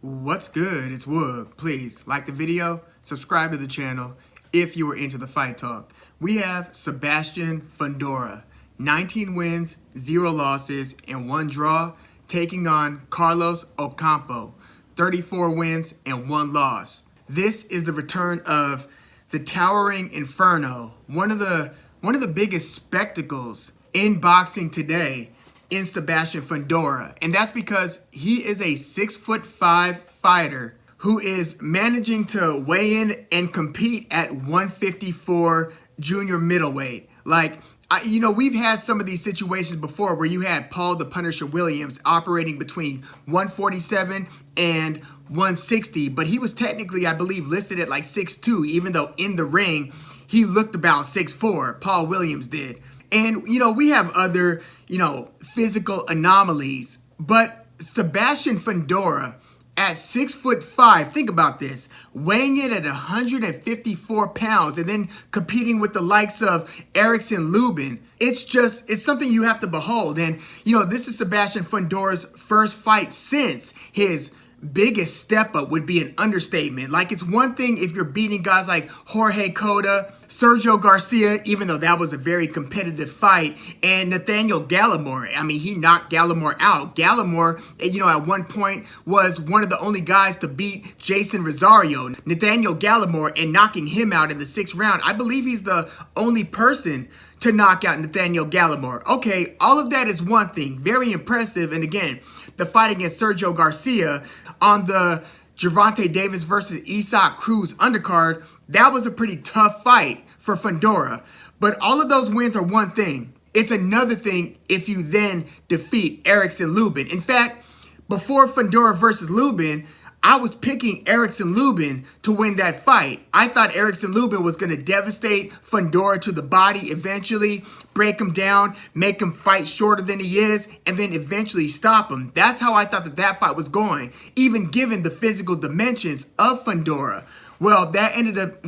What's good? It's Wood. Please like the video, subscribe to the channel if you are into the fight talk. We have Sebastian Fundora, 19 wins, 0 losses, and 1 draw, taking on Carlos Ocampo, 34 wins and 1 loss. This is the return of the Towering Inferno, one of the biggest spectacles in boxing today, in Sebastian Fundora, and that's because he is a 6'5" fighter who is managing to weigh in and compete at 154 junior middleweight. We've had some of these situations before where you had Paul the Punisher Williams operating between 147 and 160, but he was technically, I believe, listed at like 6'2", even though in the ring he looked about 6'4", Paul Williams did. And, we have other, physical anomalies. But Sebastian Fundora at 6'5", think about this, weighing in at 154 pounds and then competing with the likes of Erickson Lubin. It's something you have to behold. And, this is Sebastian Fundora's first fight since his biggest step up would be an understatement. Like, it's one thing if you're beating guys like Jorge Cota, Sergio Garcia, even though that was a very competitive fight, and Nathaniel Gallimore. I mean, he knocked Gallimore out. Gallimore, at one point was one of the only guys to beat Jason Rosario. Nathaniel Gallimore, and knocking him out in the 6th round. I believe he's the only person to knock out Nathaniel Gallimore. Okay, all of that is one thing. Very impressive. And again, the fight against Sergio Garcia on the Gervonta Davis versus Isaac Cruz undercard, that was a pretty tough fight for Fundora. But all of those wins are one thing. It's another thing if you then defeat Erickson Lubin. In fact, before Fundora versus Lubin, I was picking Erickson Lubin to win that fight. I thought Erickson Lubin was going to devastate Fundora to the body eventually, break him down, make him fight shorter than he is, and then eventually stop him. That's how I thought that fight was going, even given the physical dimensions of Fundora. Well, that ended up,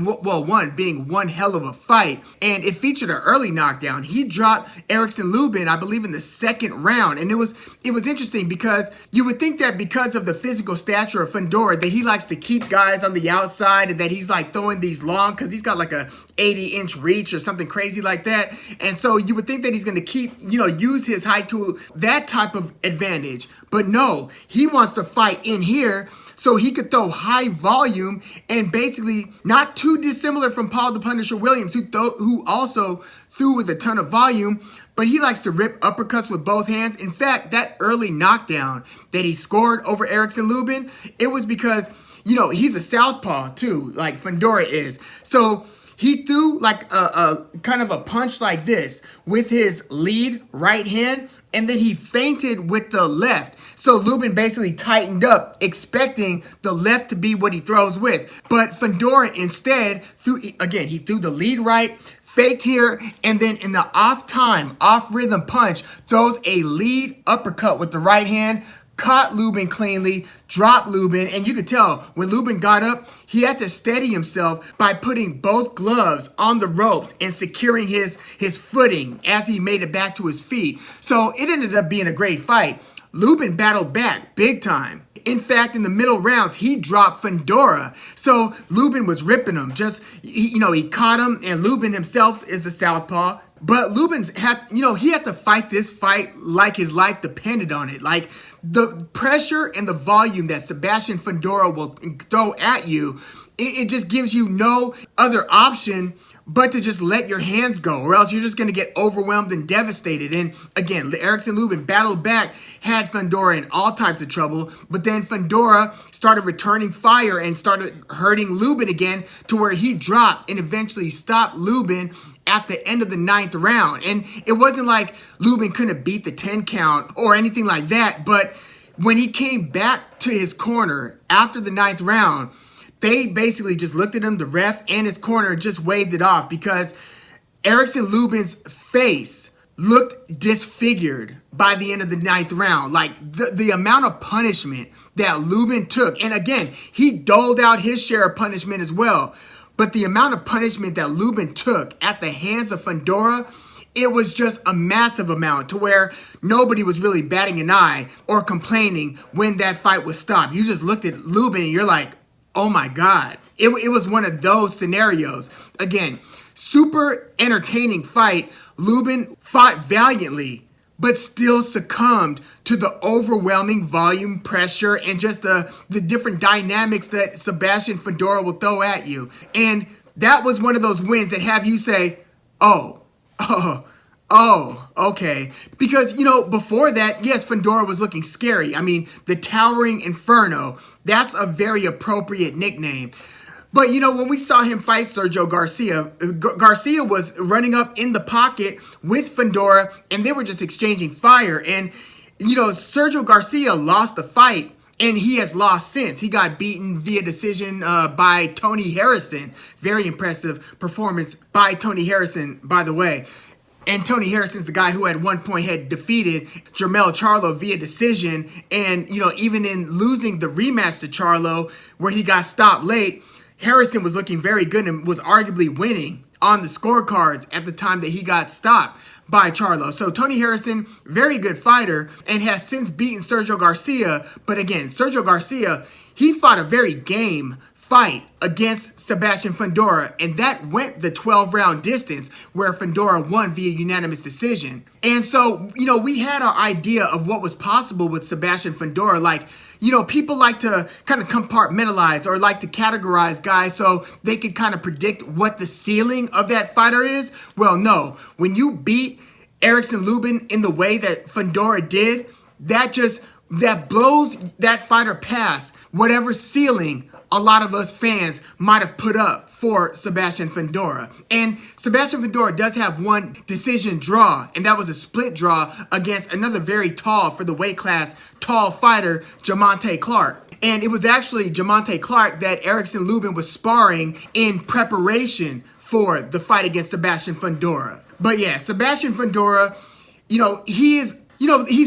being one hell of a fight, and it featured an early knockdown. He dropped Erickson Lubin, I believe, in the 2nd round, and it was interesting because you would think that because of the physical stature of Fundora that he likes to keep guys on the outside and that he's like throwing these long, because he's got like a 80-inch reach or something crazy like that, and so you would think that he's going to keep, use his height to that type of advantage, but no, he wants to fight in here so he could throw high volume and basically not too dissimilar from Paul the Punisher Williams, who also threw with a ton of volume, but he likes to rip uppercuts with both hands. In fact, that early knockdown that he scored over Erickson Lubin, it was because, he's a southpaw too, like Fundora is. So he threw like a kind of a punch like this with his lead right hand, and then he feinted with the left. So Lubin basically tightened up, expecting the left to be what he throws with. But Fundora instead he threw the lead right, faked here, and then in the off-rhythm punch, throws a lead uppercut with the right hand, caught Lubin cleanly, dropped Lubin, and you could tell when Lubin got up, he had to steady himself by putting both gloves on the ropes and securing his footing as he made it back to his feet. So it ended up being a great fight. Lubin battled back big time. In fact, in the middle rounds, he dropped Fundora. So Lubin was ripping him. He caught him, and Lubin himself is a southpaw. But Lubin's he had to fight this fight like his life depended on it. Like, the pressure and the volume that Sebastian Fundora will throw at you, it just gives you no other option but to just let your hands go, or else you're just going to get overwhelmed and devastated. And again, Erickson Lubin battled back, had Fundora in all types of trouble, but then Fundora started returning fire and started hurting Lubin again to where he dropped and eventually stopped Lubin at the end of the 9th round. And it wasn't like Lubin couldn't beat the 10 count or anything like that, but when he came back to his corner after the 9th round, they basically just looked at him, the ref and his corner, just waved it off because Erickson Lubin's face looked disfigured by the end of the 9th round. Like, the amount of punishment that Lubin took, and again, he doled out his share of punishment as well, but the amount of punishment that Lubin took at the hands of Fundora, it was just a massive amount to where nobody was really batting an eye or complaining when that fight was stopped. You just looked at Lubin and you're like, oh my God. It was one of those scenarios. Again, super entertaining fight. Lubin fought valiantly, but still succumbed to the overwhelming volume, pressure, and just the different dynamics that Sebastian Fundora will throw at you. And that was one of those wins that have you say, oh, okay. Because, before that, yes, Fundora was looking scary. I mean, the Towering Inferno, that's a very appropriate nickname. But, when we saw him fight Sergio Garcia, Garcia was running up in the pocket with Fundora, and they were just exchanging fire. And, Sergio Garcia lost the fight, and he has lost since. He got beaten via decision by Tony Harrison. Very impressive performance by Tony Harrison, by the way. And Tony Harrison's the guy who at one point had defeated Jermell Charlo via decision. And, even in losing the rematch to Charlo, where he got stopped late, Harrison was looking very good and was arguably winning on the scorecards at the time that he got stopped by Charlo. So Tony Harrison, very good fighter, and has since beaten Sergio Garcia. But again, Sergio Garcia, he fought a very game fight against Sebastian Fundora, and that went the 12-round distance where Fundora won via unanimous decision. And so, we had our idea of what was possible with Sebastian Fundora. Like, people like to kind of compartmentalize or like to categorize guys so they could kind of predict what the ceiling of that fighter is. Well, no. When you beat Erickson Lubin in the way that Fundora did, that blows that fighter past whatever ceiling a lot of us fans might have put up for Sebastian Fundora. And Sebastian Fundora does have one decision draw, and that was a split draw against another very tall, for the weight class, tall fighter, Jamonte Clark. And it was actually Jamonte Clark that Erickson Lubin was sparring in preparation for the fight against Sebastian Fundora. But yeah, Sebastian Fundora, he's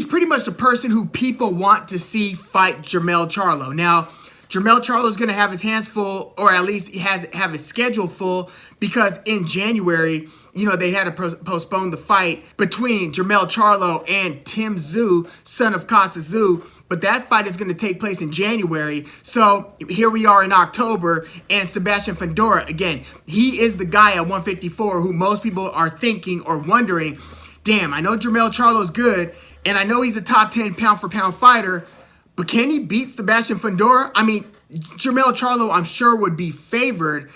pretty much the person who people want to see fight Jermell Charlo. Now, Jermell Charlo is going to have his hands full, or at least have his schedule full, because in January, they had to postpone the fight between Jermell Charlo and Tim Tszyu, son of Kostya Tszyu. But that fight is going to take place in January. So here we are in October, and Sebastian Fundora, again, he is the guy at 154 who most people are thinking or wondering, damn, I know Jermell Charlo's good, and I know he's a top 10 pound-for-pound fighter, but can he beat Sebastian Fundora? I mean, Jermell Charlo, I'm sure, would be favored,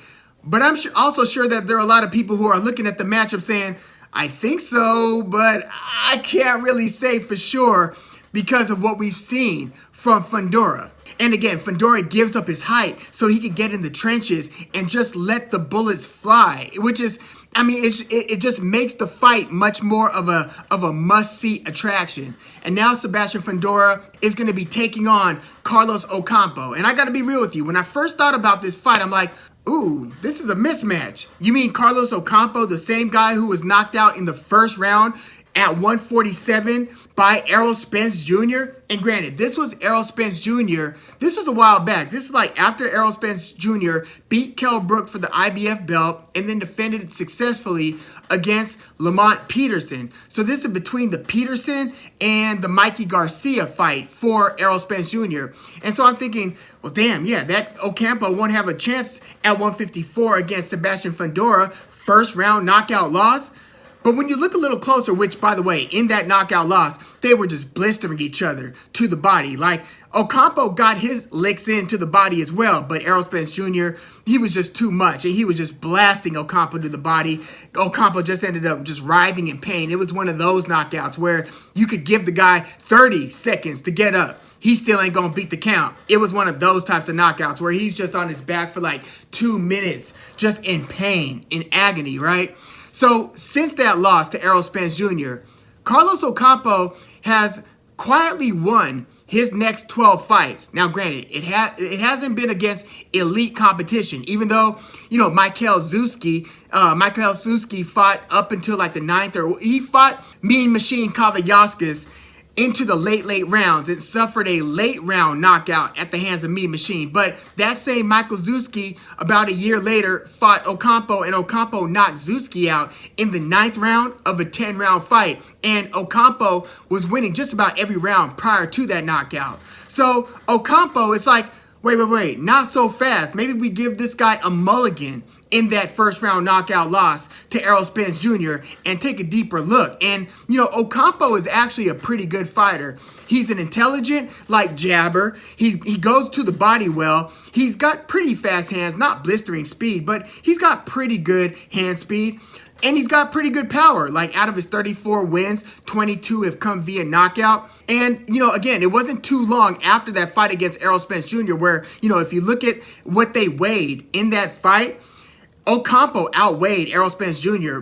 but I'm also sure that there are a lot of people who are looking at the matchup saying, I think so, but I can't really say for sure because of what we've seen from Fundora. And again, Fundora gives up his height so he could get in the trenches and just let the bullets fly, which is, it just makes the fight much more of a must-see attraction. And now Sebastian Fundora is going to be taking on Carlos Ocampo. And I got to be real with you. When I first thought about this fight, I'm like, ooh, this is a mismatch. You mean Carlos Ocampo, the same guy who was knocked out in the first round at 147 by Errol Spence Jr.? And granted, this was Errol Spence Jr. This was a while back. This is like after Errol Spence Jr. beat Kell Brook for the IBF belt and then defended it successfully against Lamont Peterson. So this is between the Peterson and the Mikey Garcia fight for Errol Spence Jr. And so I'm thinking, well, damn, yeah, that Ocampo won't have a chance at 154 against Sebastian Fundora. First round knockout loss. But when you look a little closer, which, by the way, in that knockout loss, they were just blistering each other to the body. Like, Ocampo got his licks into the body as well, but Errol Spence Jr., he was just too much, and he was just blasting Ocampo to the body. Ocampo just ended up just writhing in pain. It was one of those knockouts where you could give the guy 30 seconds to get up. He still ain't going to beat the count. It was one of those types of knockouts where he's just on his back for like 2 minutes, just in pain, in agony, right? So since that loss to Errol Spence Jr., Carlos Ocampo has quietly won his next 12 fights. Now, granted, it hasn't been against elite competition, even though, Michael Zuzki fought up until like the 9th, or he fought Mean Machine Kavaliauskas into the late rounds and suffered a late round knockout at the hands of Mean Machine. But that same Michael Zuzki, about a year later, fought Ocampo, and Ocampo knocked Zuzki out in the 9th round of a 10-round fight. And Ocampo was winning just about every round prior to that knockout. So Ocampo, it's like, wait, not so fast. Maybe we give this guy a mulligan in that first round knockout loss to Errol Spence Jr. and take a deeper look. And, you know, Ocampo is actually a pretty good fighter. He's an intelligent, like, jabber. He goes to the body well. He's got pretty fast hands, not blistering speed, but he's got pretty good hand speed. And he's got pretty good power. Like, out of his 34 wins, 22 have come via knockout. And, you know, again, it wasn't too long after that fight against Errol Spence Jr. where, you know, if you look at what they weighed in that fight, Ocampo outweighed Errol Spence Jr.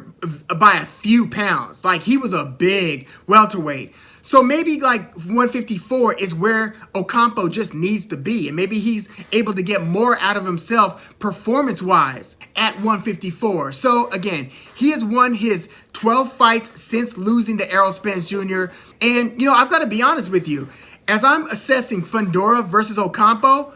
by a few pounds. Like, he was a big welterweight. So maybe like 154 is where Ocampo just needs to be. And maybe he's able to get more out of himself performance-wise at 154. So again, he has won his 12 fights since losing to Errol Spence Jr. And, you know, I've got to be honest with you. As I'm assessing Fundora versus Ocampo,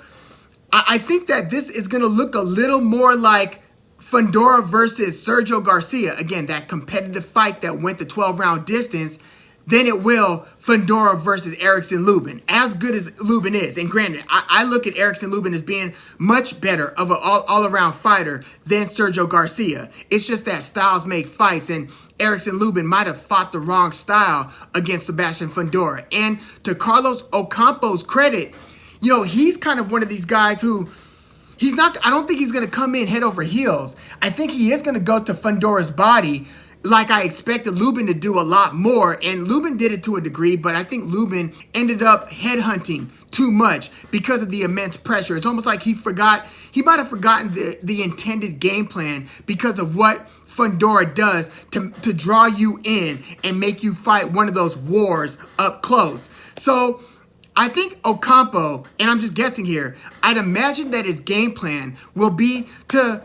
I think that this is going to look a little more like Fundora versus Sergio Garcia. Again, that competitive fight that went the 12-round distance. Than it will Fundora versus Erickson Lubin, as good as Lubin is. And granted, I look at Erickson Lubin as being much better of an all-around fighter than Sergio Garcia. It's just that styles make fights, and Erickson Lubin might have fought the wrong style against Sebastian Fundora. And to Carlos Ocampo's credit, you know, he's kind of one of these guys who, I don't think he's going to come in head over heels. I think he is going to go to Fundora's body, like I expected Lubin to do a lot more, and Lubin did it to a degree, but I think Lubin ended up headhunting too much because of the immense pressure. It's almost like he might have forgotten the intended game plan because of what Fundora does to draw you in and make you fight one of those wars up close. So I think Ocampo, and I'm just guessing here, I'd imagine that his game plan will be to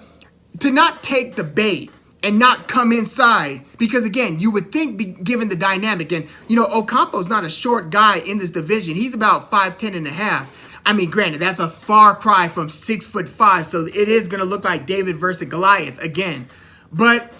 not take the bait and not come inside. Because again, you would think, given the dynamic, and you know, Ocampo's not a short guy in this division. He's about 5'10" and a half. I mean, granted, that's a far cry from 6'5", so it is going to look like David versus Goliath again. But,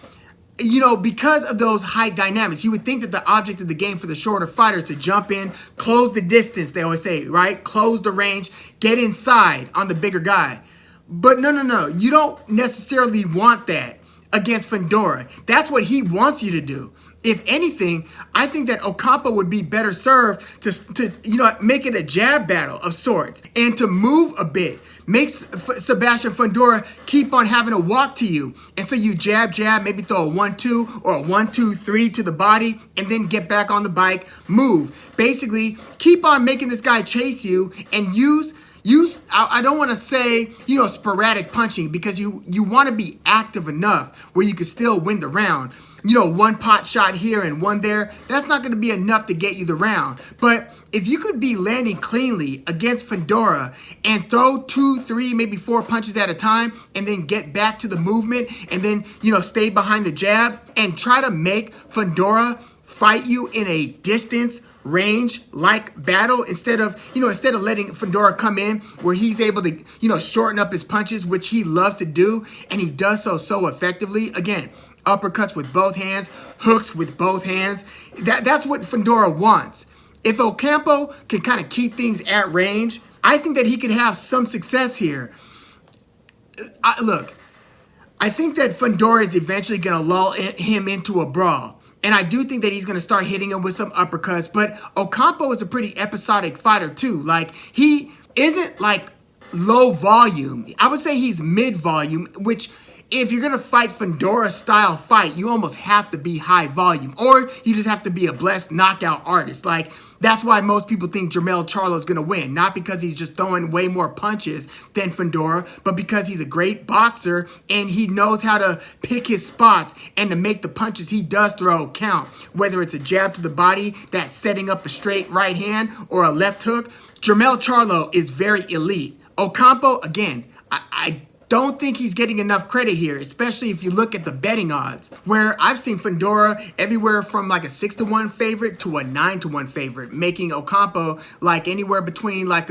you know, because of those height dynamics, you would think that the object of the game for the shorter fighter is to jump in, close the distance, they always say, right? Close the range, get inside on the bigger guy. But no, you don't necessarily want that against Fundora. That's what he wants you to do. If anything, I think that Ocampo would be better served to you know, make it a jab battle of sorts and to move a bit. Makes Sebastian Fundora keep on having to walk to you. And so you jab, maybe throw a 1-2 or a 1-2-3 to the body and then get back on the bike, move. Basically, keep on making this guy chase you and use, I don't want to say, you know, sporadic punching, because you want to be active enough where you can still win the round. You know, one pot shot here and one there, that's not going to be enough to get you the round. But if you could be landing cleanly against Fundora and throw 2, 3, maybe 4 punches at a time and then get back to the movement and then, you know, stay behind the jab and try to make Fundora fight you in a distance range like battle instead of letting Fundora come in where he's able to, you know, shorten up his punches, which he loves to do, and he does so effectively. Again, uppercuts with both hands, hooks with both hands. That's what Fundora wants. If Ocampo can kind of keep things at range, I think that he could have some success here. Look, I think that Fundora is eventually going to lull him into a brawl. And I do think that he's going to start hitting him with some uppercuts. But Ocampo is a pretty episodic fighter too. Like, he isn't like low volume. I would say he's mid volume, which if you're going to fight Fundora style fight, you almost have to be high volume, or you just have to be a blessed knockout artist. Like, that's why most people think Jermell Charlo is going to win. Not because he's just throwing way more punches than Fundora, but because he's a great boxer and he knows how to pick his spots and to make the punches he does throw count. Whether it's a jab to the body that's setting up a straight right hand or a left hook, Jermell Charlo is very elite. Ocampo, again, I don't think he's getting enough credit here, especially if you look at the betting odds, where I've seen Fundora everywhere from like a 6-1 favorite to a 9-1 favorite, making Ocampo like anywhere between like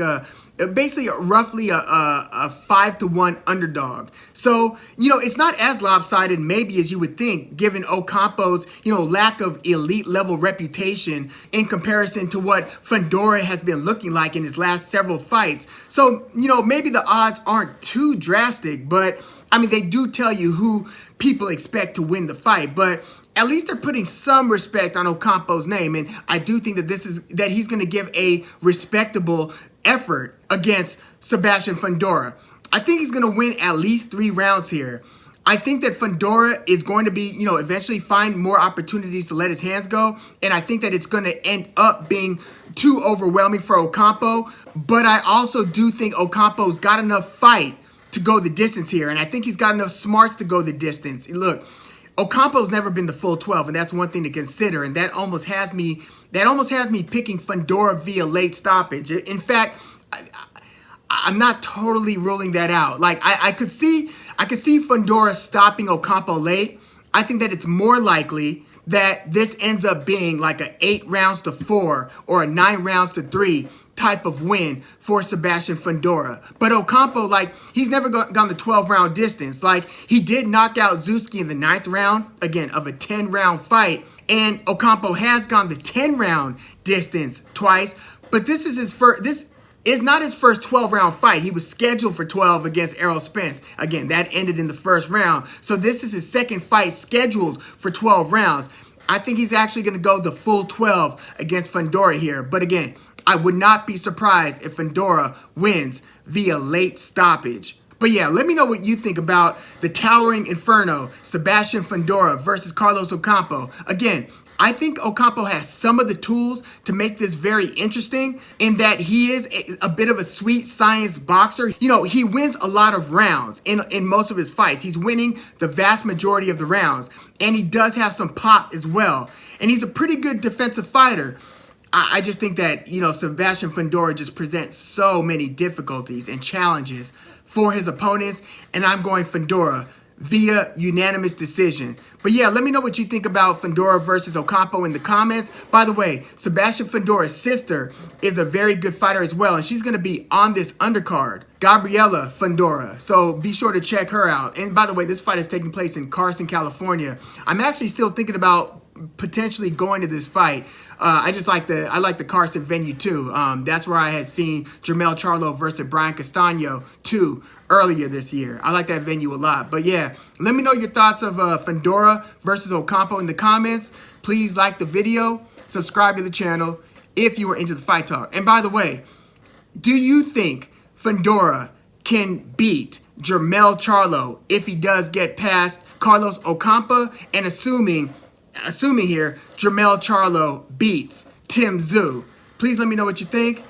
basically roughly a 5-1 underdog. So, it's not as lopsided maybe as you would think, given Ocampo's, lack of elite level reputation in comparison to what Fundora has been looking like in his last several fights. So, maybe the odds aren't too drastic, but I mean, they do tell you who people expect to win the fight, but at least they're putting some respect on Ocampo's name, and I do think that he's going to give a respectable effort against Sebastian Fundora. I think he's going to win at least 3 rounds here. I think that Fundora is going to be, eventually find more opportunities to let his hands go, and I think that it's going to end up being too overwhelming for Ocampo, but I also do think Ocampo's got enough fight to go the distance here, and I think he's got enough smarts to go the distance. Look, Ocampo's never been the full 12, and that's one thing to consider, and that almost has me picking Fundora via late stoppage. In fact, I'm not totally ruling that out. Like I could see Fundora stopping Ocampo late. I think that it's more likely that this ends up being like a 8 rounds to 4 or a 9 rounds to 3 type of win for Sebastian Fundora. But Ocampo, he's never gone the 12-round distance. He did knock out Zuski in the 9th round, again, of a 10-round fight. And Ocampo has gone the 10-round distance twice. But this is not his first 12-round fight. He was scheduled for 12 against Errol Spence. Again, that ended in the 1st round. So this is his 2nd fight scheduled for 12 rounds. I think he's actually going to go the full 12 against Fundora here. But again, I would not be surprised if Fundora wins via late stoppage. But yeah, let me know what you think about the Towering Inferno, Sebastian Fundora versus Carlos Ocampo. Again, I think Ocampo has some of the tools to make this very interesting in that he is a bit of a sweet science boxer. He wins a lot of rounds in most of his fights. He's winning the vast majority of the rounds, and he does have some pop as well. And he's a pretty good defensive fighter. I just think that, Sebastian Fundora just presents so many difficulties and challenges for his opponents, and I'm going Fundora via unanimous decision. But yeah, let me know what you think about Fundora versus Ocampo in the comments. By the way, Sebastian Fundora's sister is a very good fighter as well, and she's going to be on this undercard, Gabriela Fundora. So be sure to check her out. And by the way, this fight is taking place in Carson, California. I'm actually still thinking about potentially going to this fight. I like the Carson venue too. That's where I had seen Jermell Charlo versus Brian Castano too earlier this year. I like that venue a lot. But yeah, let me know your thoughts of Fundora versus Ocampo in the comments. Please like the video, subscribe to the channel if you were into the fight talk. And by the way, do you think Fundora can beat Jermell Charlo if he does get past Carlos Ocampo? And assuming here, Jermell Charlo beats Tim Tszyu. Please let me know what you think.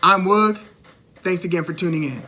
I'm Woog. Thanks again for tuning in.